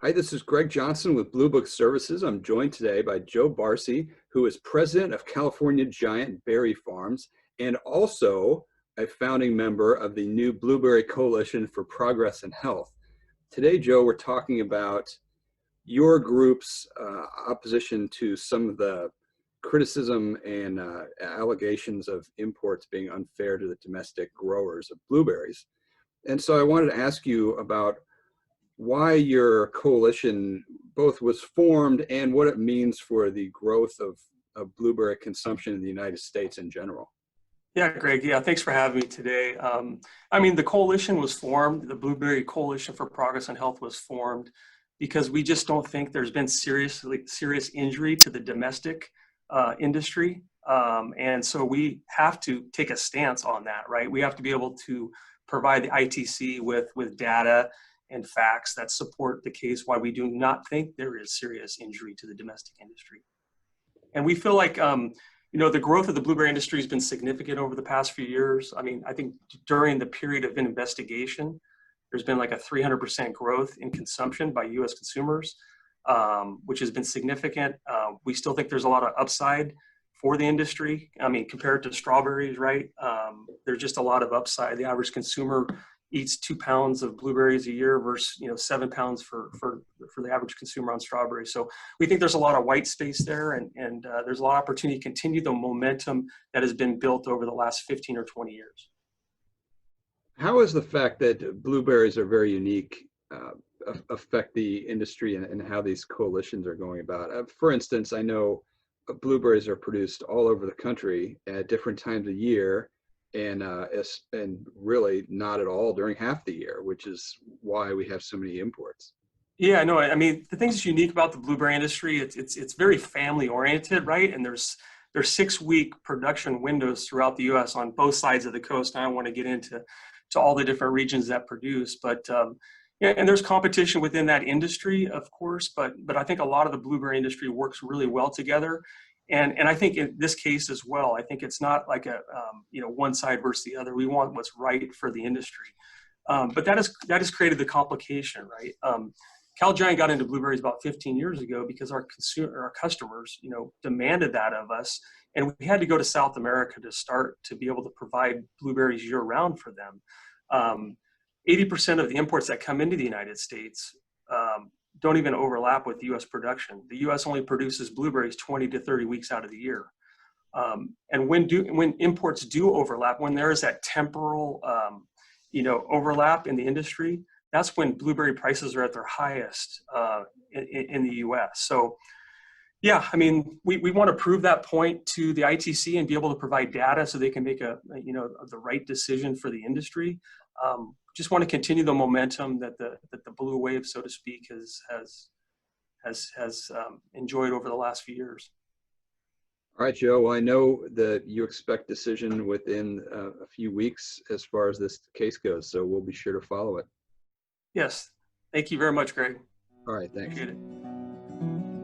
Hi, this is Greg Johnson with Blue Book Services. I'm joined today by Joe Barsi, who is president of California Giant Berry Farms and also a founding member of the new Blueberry Coalition for Progress and Health. Today, Joe, we're talking about your group's opposition to some of the criticism and allegations of imports being unfair to the domestic growers of blueberries. And so I wanted to ask you about why your coalition both was formed and what it means for the growth of blueberry consumption in the United States in general. Yeah, Greg. Yeah, thanks for having me today. The coalition was formed, the Blueberry Coalition for Progress and Health was formed because we just don't think there's been serious injury to the domestic industry. And so we have to take a stance on that, right? We have to be able to provide the ITC with data and facts that support the case why we do not think there is serious injury to the domestic industry. And we feel like, the growth of the blueberry industry has been significant over the past few years. I think during the period of investigation, there's been like a 300% growth in consumption by US consumers, which has been significant. We still think there's a lot of upside for the industry. Compared to strawberries, right? There's just a lot of upside. The average consumer eats 2 pounds of blueberries a year versus 7 pounds for the average consumer on strawberries. So we think there's a lot of white space there, and there's a lot of opportunity to continue the momentum that has been built over the last 15 or 20 years. How is the fact that blueberries are very unique affect the industry and how these coalitions are going about? For instance, I know blueberries are produced all over the country at different times of year, and really not at all during half the year, which is why we have so many imports. Yeah, no, the thing that's unique about the blueberry industry, it's very family oriented, right? And there's 6-week production windows throughout the U.S. on both sides of the coast. And I don't want to get into all the different regions that produce, but and there's competition within that industry, of course, but I think a lot of the blueberry industry works really well together. And I think in this case as well, I think it's not like a one side versus the other. We want what's right for the industry, but that has created the complication, right? Cal Giant got into blueberries about 15 years ago because our customers, demanded that of us, and we had to go to South America to start to be able to provide blueberries year round for them. 80% of the imports that come into the United States don't even overlap with U.S. production. The U.S. only produces blueberries 20 to 30 weeks out of the year. And when imports do overlap, when there is that temporal, overlap in the industry, that's when blueberry prices are at their highest in the U.S. So, yeah, we want to prove that point to the ITC and be able to provide data so they can make the right decision for the industry. Just want to continue the momentum that the blue wave, so to speak, has enjoyed over the last few years. All right, Joe. Well, I know that you expect decision within a few weeks as far as this case goes, so we'll be sure to follow it. Yes. Thank you very much, Greg. All right. Thanks. Appreciate it.